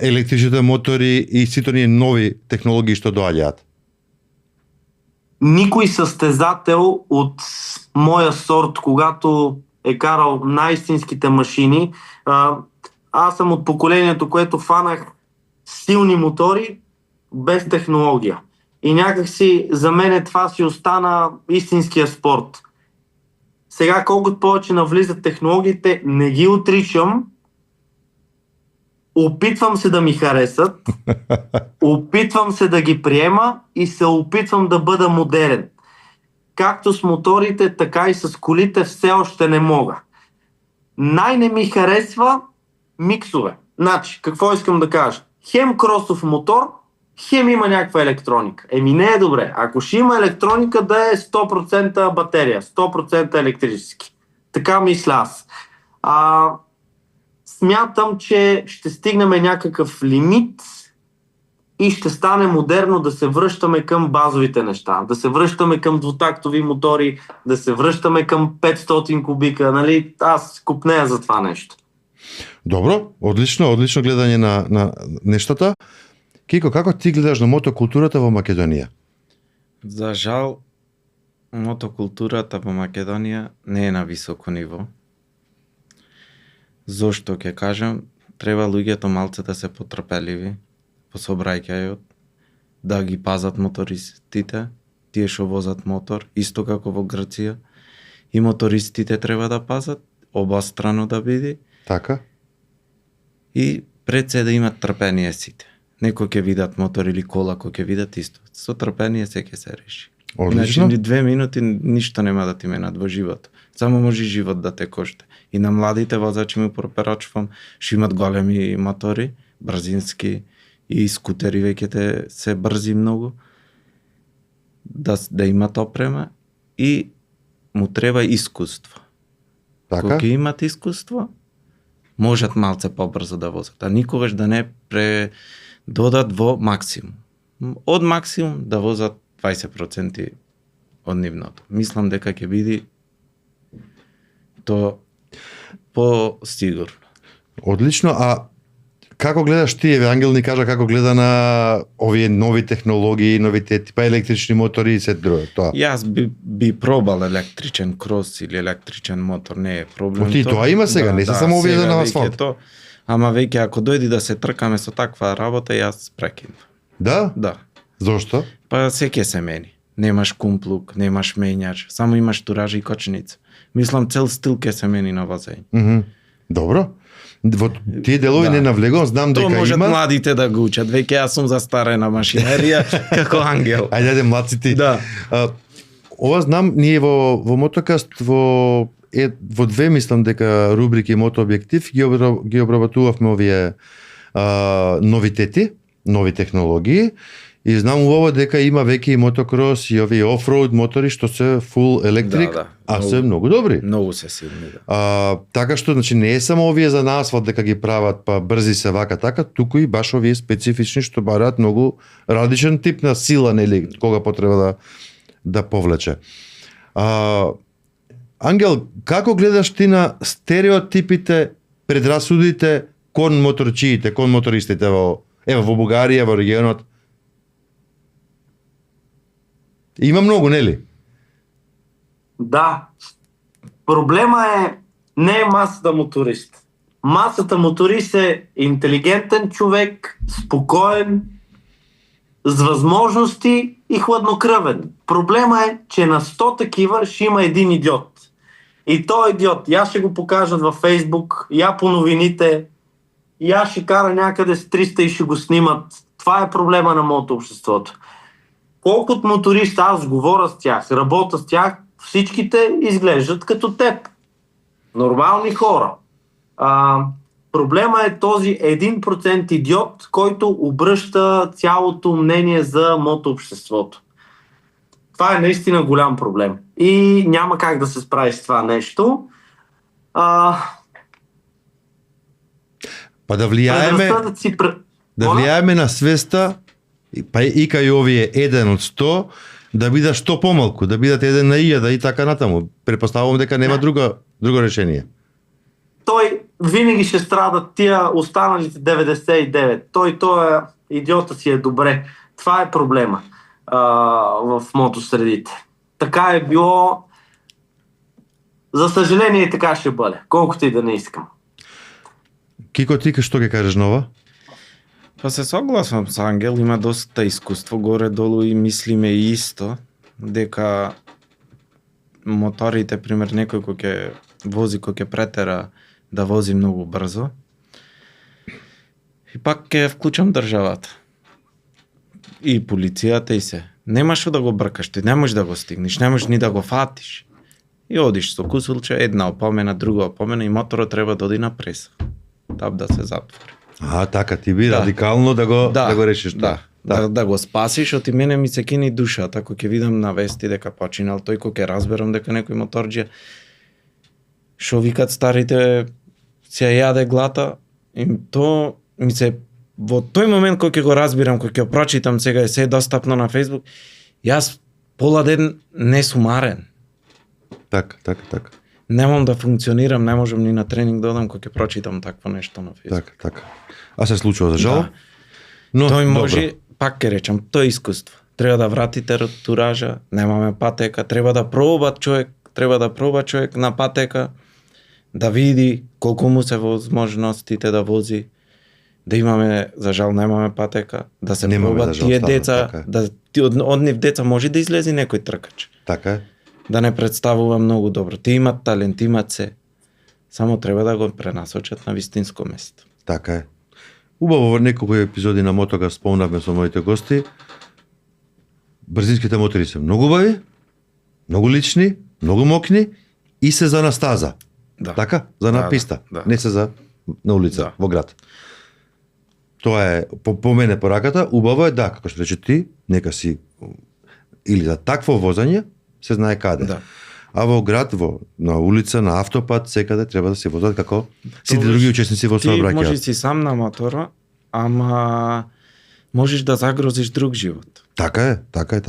електричните мотори и сите оние нови технологии што доаѓаат? Никой състезател от моя сорт, когато е карал най-истинските машини, аз съм от поколението, което фанах силни мотори без технология. И някакси за мен това си остана истинския спорт. Сега колкото повече навлизат технологиите, не ги отричам, опитвам се да ми харесат, опитвам се да ги приема и се опитвам да бъда модерен. Както с моторите, така и с колите все още не мога. Най-не ми харесва миксове. Значи, какво искам да кажа? Хем кросов мотор, хем има някаква електроника. Не е добре. Ако ще има електроника, да е 100% батерия, 100% електрически. Така мисля аз. Смятам, че ще стигнем някакъв лимит и ще стане модерно да се връщаме към базовите неща, да се връщаме към двутактови мотори, да се връщаме към 500 кубика, нали? Аз купнея за това нещо. Добро, одлично гледање на нештата. Кико, како ти гледаш на мотокултурата во Македонија? За жал, мотокултурата во Македонија не е на високо ниво. Зошто ќе кажам, треба луѓето малце да се потрпеливи по сообраќајот, да ги пазат мотористите, тие што возат мотор, исто како во Грција, и мотористите треба да пазат, обострано да биде. Така. И пред се да имат трпение сите. Некој ќе видат мотор или кола, кој ќе видат исто. Со трпение се ќе се реши. Одлично. Иначе 2 минути ништо нема да ти менат во живот. Само може живот да те коште. И на младите возачи ми препорачувам, што имат големи мотори, брзински и скутери веќе се брзи многу, да имат опрема и му треба искуство. Така? Кога имат искуство, можат малце побрзо да возат, а никогаш да не додат во максимум. Од максимум да возат 20% од нивното. Мислам дека ќе биде то по-сигурно. Одлично, а како гледаш ти, Ангел ни кажа како гледа на овие нови технологии, новите типа електрични мотори и се друго, тоа. Јас би пробал електричен крос или електричен мотор, не е проблем. Ти тоа има сега, не се само овие сега на веќе асфалт. то, ама веќе ако дојди да се тркаме со таква работа, јас прекинувам. Да? Да. Зошто? Па се ќе се мени. Немаш кумплук, немаш менјач, само имаш туража и кочница. Мислам цел стил ќе се мени на возење. Добро. Во тие делови не навлегувам, знам Тоа дека можат има. младите да го учат. Веќе јас сум застарена машинерија како Ангел. Ајде младци. Да. Ова знам, ние во Мотокаст во две мислам дека рубрики Мотообјектив ги обработувавме овие новитети, нови технологии. И знам убаво дека има веќе и мотокрос и овие офроуд мотори што се фул електрик, а се многу добри. Многу се силни, да. Така што значи не е само овие за на асфалт дека ги прават па брзи се вака така, туку и баш овие специфични што бараат многу различен тип на сила, нели, кога потреба да повлече. Ангел, како гледаш ти на стереотипите, предрасудите кон моторчиите, кон мотористите во Бугарија, во регионот? Има многу, нели? Да. Проблема не е масата моторист. Масата моторист е интелигентен човек, спокоен, с възможности и хладнокръвен. Проблема е, че на 100 такива ще има един идиот. И той идиот, я ще го покажат във Фейсбук, я по новините, я ще кара някъде с 300 и ще го снимат. Това е проблема на моето обществото. Колкото моторист аз говоря с тях, работя с тях, всичките изглеждат като теб. Нормални хора. Проблема е този 1% идиот, който обръща цялото мнение за мотообществото. Това е наистина голям проблем. И няма как да се справи с това нещо. Па да влијаеме на свеста, па и кај овие 1 од 100, да бидат што помалку, да бидат 1 на 1000 и така натаму. Предпоставувам дека нема друго решение. Той винаги ще страдат тия останалите 99. Той идиота си е добре. Това е проблема в мотосредите. Така е било. За съжаление така ще бъде. Колкото и да не искам. Кико, ти што ќе кажеш нова? Па се согласувам с Ангел, има доста искуство горе-долу и мислиме исто, дека моторите, пример, некој кој ќе вози, кој ќе претера да вози многу брзо, и пак ќе вклучам државата. И полицијата и се. Немаш да го бркаш, ти не можеш да го стигнеш, не можеш ни да го фатиш. И одиш со кусулче, една опомена, друга опомена и моторот треба да оди на преса. Таб да се затвори. Така, ти би радикално да го решиш тоа. Да го спасиш, оти мене ми се кини душата, ако ќе видам на вести дека починал тој, кој ќе разберам дека некој моторџија шо викат старите се јаде глата, и то ми се во тој момент кој ќе го разбирам, кој ќе прочитам сега е се достапно на Facebook, јас пола ден не сумарен. Така. Немам да функционирам, не можам ни на тренинг да одам кој ќе прочитам такво нешто на Facebook. Така. А се случува за жал? Да. Но Тој може, добро. пак ќе речам, тоа е искуство. Треба да вратите туража, немаме патека, треба да проба човек на патека, да види колку му се возможностите да вози, да имаме, за жал немаме патека, да се пробат тие деца, од нив деца може да излези некој тркач. Така е. Да не представува многу добро. Ти имат талент, имат се. Само треба да го пренасочат на вистинско место. Така е. Убаво во неколку епизоди на Мотога спомнавме со моите гости. Брзинските мотори се многу убави, многу лични, многу мокни и се за на стаза. Да. Така? За на писта. Да. Не се за на улица, во град. Тоа е по мене пораката, убаво е да, како што рече ти, нека си или за такво возење се знае каде. Да. А во град, на улица, на автопат, секаде треба да се возат како сите други учесници во Ти можеш сообраќајот. си сам на мотора, ама можеш да загрозиш друг живот. Така е,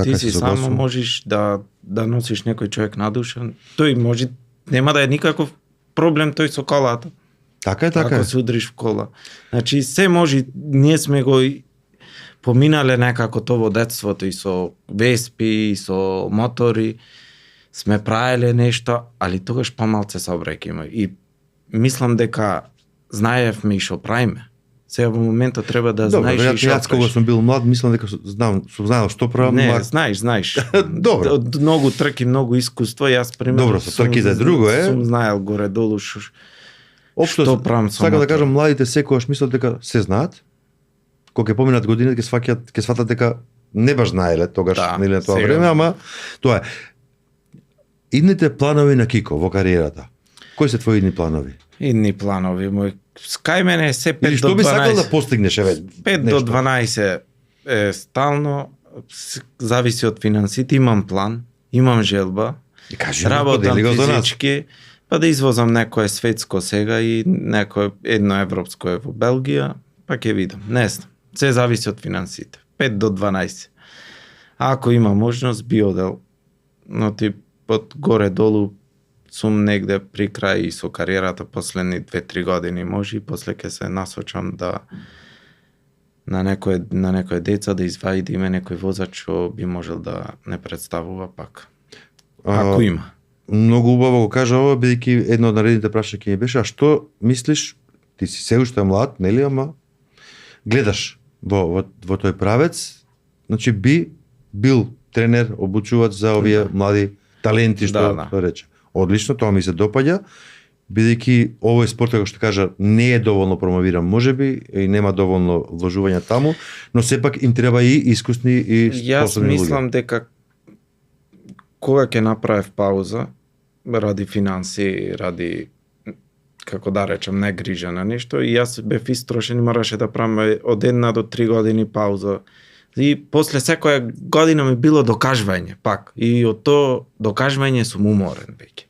Ти се си согласувам. само можеш да носиш некој човек надушен. Тој може нема да е никаков проблем тој со колата. Така е. Ако се удриш в кола. Значи се може, ние сме го поминале некако тоа во детството и со веспи, и со мотори, сме правеле нешто, али тогаш помалце сообраќај има. И мислам дека знаевме и што правиме. Сега во моментот треба да Добро, знаеш и веројатно што јас кога сум бил млад, мислам дека сум знаел што правам. Не, знаеш. Добро. Од многу трки, многу искуство, јас примерно Добро, со трки за друго е. Сум знаел горе долу што Општо правам со сакам да мотор. кажам, младите секогаш мислат дека се знаат. Кога ќе поминат годините ќе сватат дека не баш знаеле тогаш нели на тоа сега. време, ама тоа е. Идните планови на Кико во кариерата. Кои се твои идни планови? Идни планови мој. Кај мене е се 5 Или до 12. што би сакал да постигнеш еве? 5 до 12 е стално, зависи од финансите, имам план, имам желба, И кажи, работам подели го за нас. физички, па да извозам некое светско сега и некое едно европско е во Белгија, па ќе видам. Не знам. Се зависи од финансите. 5 до 12. А ако има можност, би одел, но ти под горе-долу сум негде при крај и со кариерата последни 2-3 години може и после ќе се насочам да на некој деца да извади име некој возач што би можел да не представува пак. Ако има. Многу убаво го кажа ова, бидејќи едно од наредните прашања ќе ми беше, а што мислиш, ти си се уште млад, нели, ама гледаш во тој правец, значи би бил тренер, обучувач за овие млади таленти што Да. рече. Одлично, тоа ми се допаѓа, бидејќи овој спорт, како што кажа, не е доволно промовиран, можеби, и нема доволно вложувања таму, но сепак им треба и искусни и Јас способни луѓе. мислам дека кога ќе направев пауза, ради финанси, ради како да речем, не грижа на нешто, и јас бев истрошен и мораше да правам од 1 до 3 години пауза. И после секоја година ми било докажување, пак. И од тоа докажување сум уморен веќе.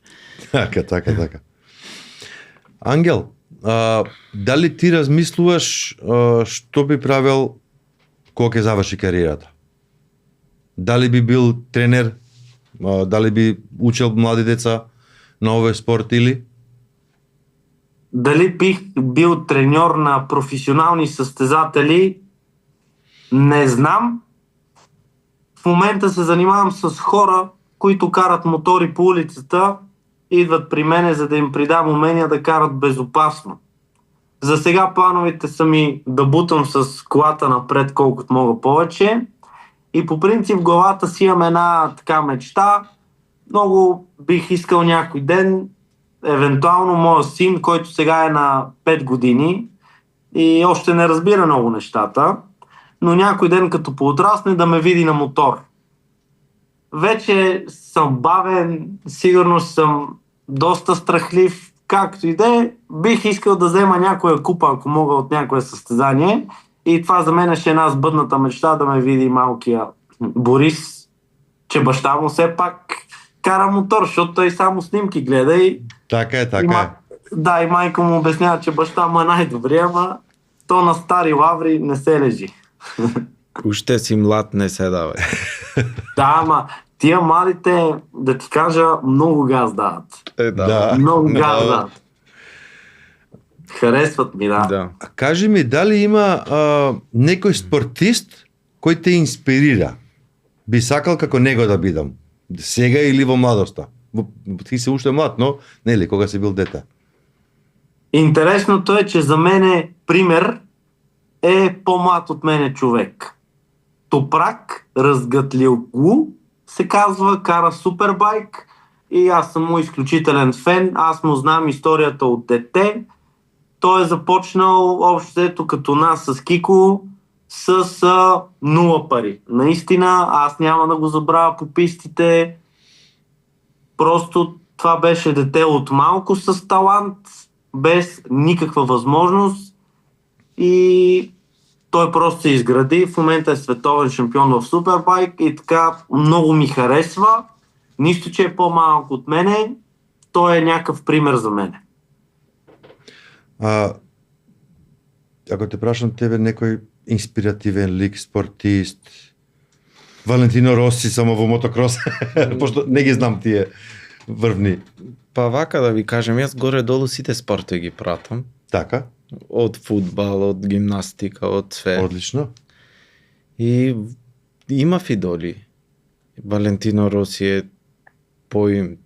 Така. Ангел, дали ти размислуваш што би правил кога ќе заврши кариерата? Дали би бил тренер, дали би учел млади деца на овој спорт или? Дали бих бил треньор на професионални състезатели? Не знам. В момента се занимавам с хора, които карат мотори по улицата, идват при мене, за да им придам умения да карат безопасно. За сега плановете са ми да бутам с колата напред колкото мога повече. И по принцип в главата си имам една така мечта. Много бих искал някой ден, евентуално моят син, който сега е на 5 години и още не разбира много нещата, но някой ден като поотрасне да ме види на мотор. Вече съм бавен, сигурно съм доста страхлив, както и да е. Бих искал да взема някоя купа, ако мога, от някое състезание. И това за мен ще е една сбъдната мечта да ме види малкия Борис, че баща му все пак кара мотор, защото той само снимки гледа и... Така е. Да, и майка му обяснява, че баща му е най-добрия, ама то на стари лаври не се лежи. Уште си млад, не се давай. Да, ама тия младите, да ти кажа, много газ дават. Да. Много газ дават. Харесват ми, да. Да. Кажи ми, дали има некој спортист кој те инспирира? Би сакал како него да бидам? Сега или во младоста? Ти си уште млад, но нели, кога си бил дете? Интересното е, че за мене пример е по-млад от мене човек. Топрак, разгътлилгу, се казва, кара супербайк и аз съм му изключителен фен. Аз му знам историята от дете. Той е започнал общо ето като нас с Кико с 0 пари. Наистина, аз няма да го забравя по пистите. Просто това беше дете от малко с талант, без никаква възможност и Той просто се изгради, в момента е световен шампион в Супербайк и така много ми харесва. Нищо, че е по-малък от мене, той е някакъв пример за мене. Ако те прашам тебе некој инспиративен лик, спортист, Валентино Роси само во мотокрос, пошто не ги знам тие врвни. Па вака да ви кажем, јас горе-долу сите спортови ги пратам. Така? Од фудбал, од гимнастика, од све. Одлично. И има идоли. Валентино Роси е поим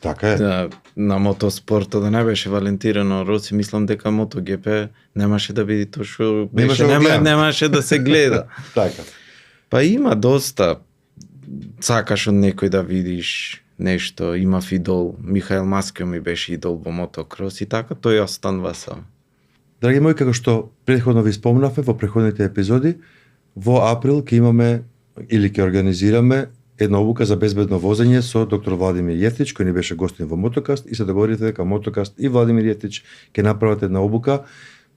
Така е. на мотоспортот, да не беше Валентино Роси, мислам дека MotoGP немаше да биде тоа што беше, немаше да се гледа. Така. Па има доста, сакаш од некој да видиш нешто, има идол, Михаел Маскио ми беше идол во мотокрос и така тој останува сам. Драги мои, како што претходно ви спомнавме во претходните епизоди, во април ќе имаме или ќе организираме една обука за безбедно возење со доктор Владимир Јефтич, кој ни беше гостин во Мотокаст, и се договорите дека Мотокаст и Владимир Јефтич ќе направат една обука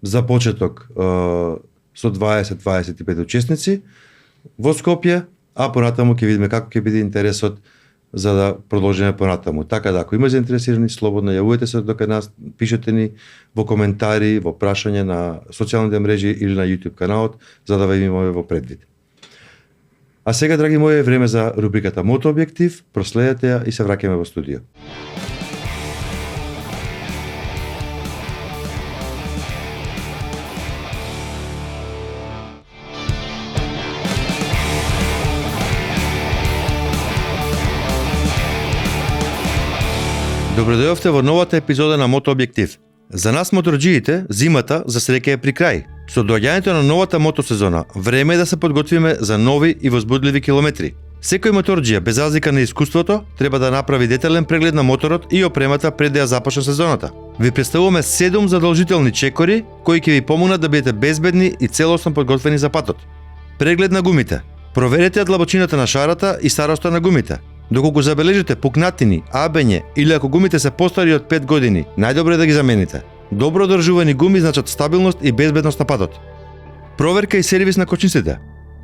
за почеток со 20-25 учесници во Скопје, а понатаму ќе видиме како ќе биде интересот за да продолжиме понатаму. Така да, ако има заинтересирани, слободно јавувајте се до кај нас, пишете ни во коментари, во прашање на социјалните мрежи или на YouTube каналот, за да ве имаме во предвид. А сега, драги мои, е време за рубриката Мотообјектив, проследете ја и се враќаме во студио. Добродојавте во новата епизода на Мотообјектив. За нас моторџиите, зимата за среќа е при крај. Со доаѓањето на новата мотосезона, време е да се подготвиме за нови и возбудливи километри. Секој моторџија, без разлика на искуството, треба да направи детален преглед на моторот и опремата пред да ја започне сезоната. Ви представуваме 7 задолжителни чекори кои ќе ви помогнат да бидете безбедни и целосно подготвени за патот. Преглед на гумите. Проверете ја длабочината на шарата и староста на гумите. Доколку забележите пукнатини, абење или ако гумите се постари од 5 години, најдобро е да ги замените. Добро одржувани гуми значат стабилност и безбедност на патот. Проверка и сервис на кочниците.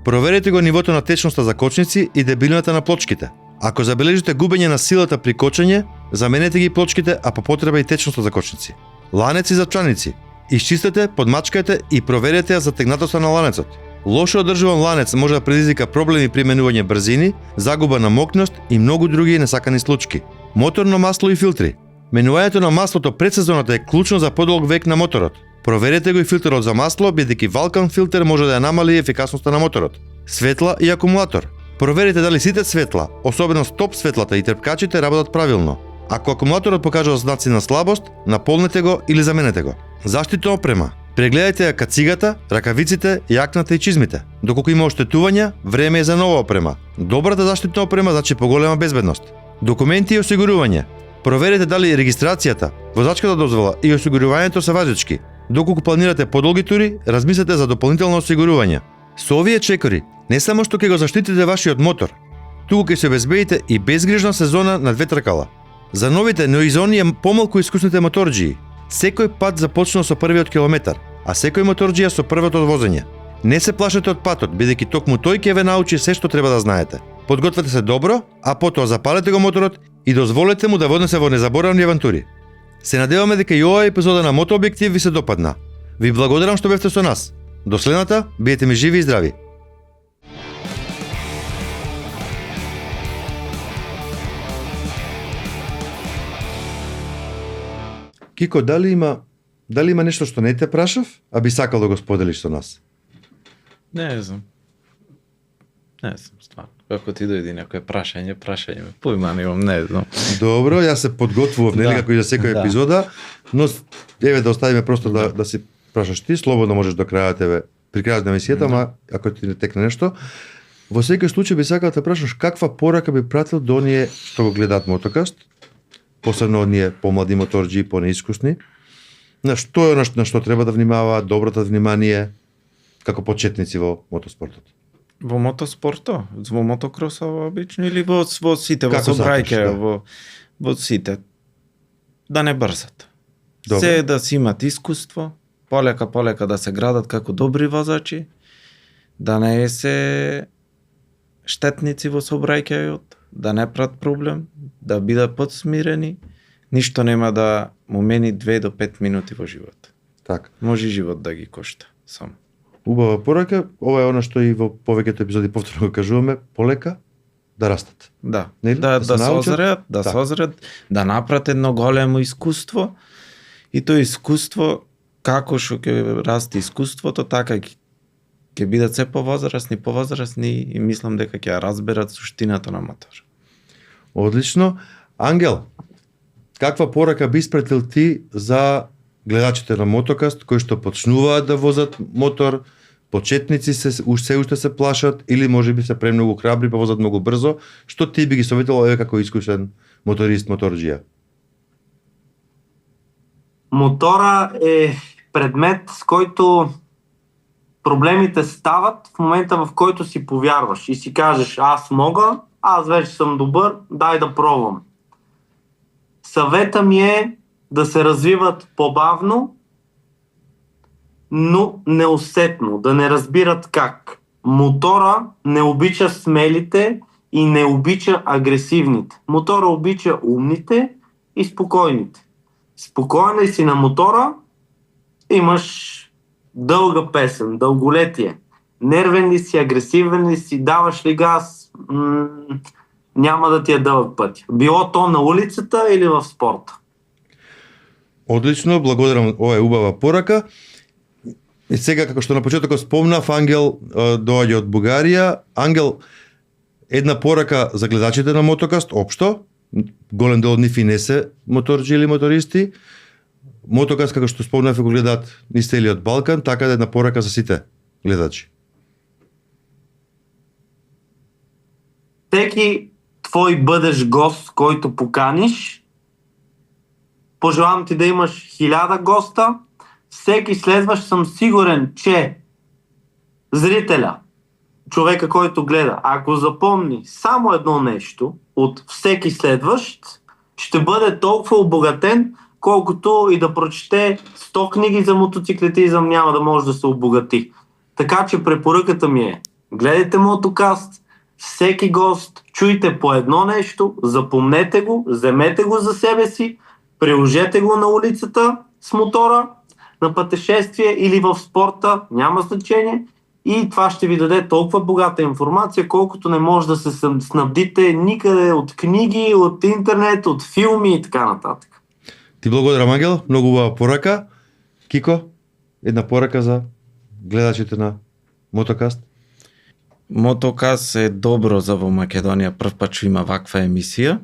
Проверете го нивото на течноста за кочници и дебелината на плочките. Ако забележите губење на силата при кочење, заменете ги плочките, а по потреба и течноста за кочници. Ланеци за чаници. Исчистете, подмачкајте и проверете ја затегнатоста на ланецот. Лошо одржуван ланец може да предизвика проблеми при менување брзини, загуба на мокност и многу други несакани случаи. Моторно масло и филтри. Менувањето на маслото пред сезоната е клучно за подолг век на моторот. Проверете го и филтерот за масло, бидејќи валкан филтер може да ја намали ефикасноста на моторот. Светла и акумулатор. Проверете дали сите светла, особено стоп светлата и трпкачите, работат правилно. Ако акумулаторот покажува знаци на слабост, наполнете го или заменете го. Заштитна опрема. Прегледајте ја кацигата, ракавиците, јакната и чизмите. Доколку има оштетувања, време е за нова опрема. Добрата заштитна опрема значи поголема безбедност. Документи и осигурување. Проверете дали регистрацијата, возачката дозвола и осигурувањето се важечки. Доколку планирате подолги тури, размислете за дополнително осигурување. Со овие чекори, не само што ќе го заштитите вашиот мотор, туку ќе се обезбедите и безгрижна сезона на две тркала. За новите неоизони е помалку искусните моторџии. Секој пат започнува со првиот километар, а секој моторџија со првото возење. Не се плашете од патот, бидејќи токму тој ќе ве научи се што треба да знаете. Подгответе се добро, а потоа запалете го моторот и дозволете му да воднесе во незаборавни авантури. Се надеваме дека и оваа епизода на Мотообјектив ви се допадна. Ви благодарам што бевте со нас. До следната, бидете ми живи и здрави. Кико, дали има нешто што не те прашав, а би сакал да го споделиш со нас? Не знам, стварно. Ако ти дојде некој прашање, поима немам, не знам. Добро, јас се подготвував, нели, како и за секоја епизода, но еве да оставиме просто да си прашаш ти, слободно можеш до крајот при крајот на емисијата, ама ако ти не текне нешто, во секој случај би сакал да те прашаш каква порака би пратил до оние што го гледаат Мотокаст, посебно оние помлади моторџии, понеискусни, на што е на што треба да внимаваат, доброто внимание како почетници во мотоспортот. Во мотоспортот, во мотокросот обично или во сите, во собрајке, во сите. Да не брзат. Се да си имат искуство, полека да се градат како добри возачи, да не се штетници во сообраќајот, да не прават проблем, да бидат подсмирени, ништо нема да му мени 2 до 5 минути во живот. Така. Може живот да ги кошта само. Убава порака, ова е она што и во повеќето епизоди повторно го кажуваме, полека да растат. Да, Нели? да се научат? созреат, да Така. созреат, да направат едно големо искуство и тоа искуство, како што ќе расте искуството, така ќе бидат се повозрасни и мислам дека ќе ја разберат суштината на мотор. Одлично. Ангел, каква порака би испратил ти за гледачите на Мотокаст кои што почнуваат да возат мотор, почетници се уште се плашат или можеби се премногу храбри па возат многу брзо, што ти би ги советувал еве како искушен моторист, моторџија? Мотора е предмет с който проблемите стават в момента, в който си повярваш и си кажеш: аз мога, аз вече съм добър, дай да пробвам. Съвета ми е да се развиват по-бавно, но неусетно, да не разбират как. Мотора не обича смелите и не обича агресивните. Мотора обича умните и спокойните. Спокойно си на мотора, имаш дълга песен, дълголетие. Нервен ли си, агресивен ли си, даваш ли газ, няма да ти е дълъг път. Било то на улицата или в спорта. Одлично, благодарам, ова е убава порака. И сега, како што на почетокот спомнав, Ангел доаѓа од Бугарија. Ангел, една порака за гледачите на Мотокаст, општо, голем дел од нив и не се моторџи или мотористи. Мотокаст, како што спомнав, го гледаат низ целиот Балкан, така да една порака за сите гледачи. Всеки твой бъдещ гост, който поканиш, пожелавам ти да имаш 1000 госта. Всеки следващ съм сигурен, че зрителя, човека, който гледа, ако запомни само едно нещо от всеки следващ, ще бъде толкова обогатен, колкото и да прочете 100 книги за мотоциклетизъм, няма да може да се обогати. Така че препоръката ми е: гледайте Мотокаст, всеки гост, чуйте по едно нещо, запомнете го, вземете го за себе си, приложете го на улицата с мотора, на пътешествие или в спорта, няма значение, и това ще ви даде толкова богата информация, колкото не може да се снабдите никъде от книги, от интернет, от филми и така нататък. Ти благодарам, Ангел, многу убава порака. Кико, една порака за гледачите на Мотокаст? Мотокаст е добро за во Македонија, прв пат што има ваква емисија.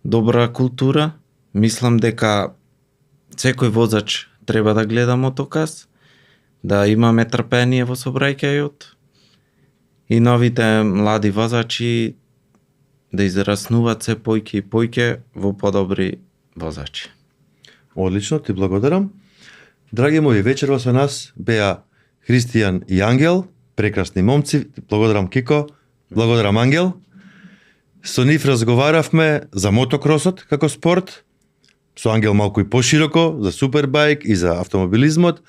Добра култура. Мислам дека секој возач треба да гледа Мотокаст, да имаме трпение во сообраќајот и новите млади возачи да израснуваат се појќе и појќе во подобри возачи. Одлично, ти благодарам. Драги мои, вечерва со нас беа Христијан и Ангел, прекрасни момци. Благодарам, Кико. Благодарам, Ангел. Со нив разговаравме за мотокросот како спорт, со Ангел малку и пошироко, за супербајк и за автомобилизмот.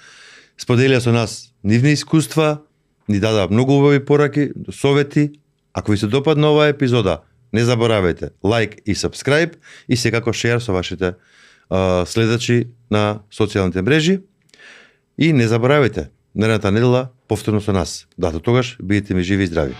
Споделија со нас нивни искуства, ни дадаа многу убави пораки, совети. Ако ви се допадна оваа епизода, не заборавајте лайк и сабскрајб и секако шеар со вашите следачи на социјалните мрежи. И не заборавајте, наредната недела повторно со нас. Дато тогаш бидете ми живи и здрави.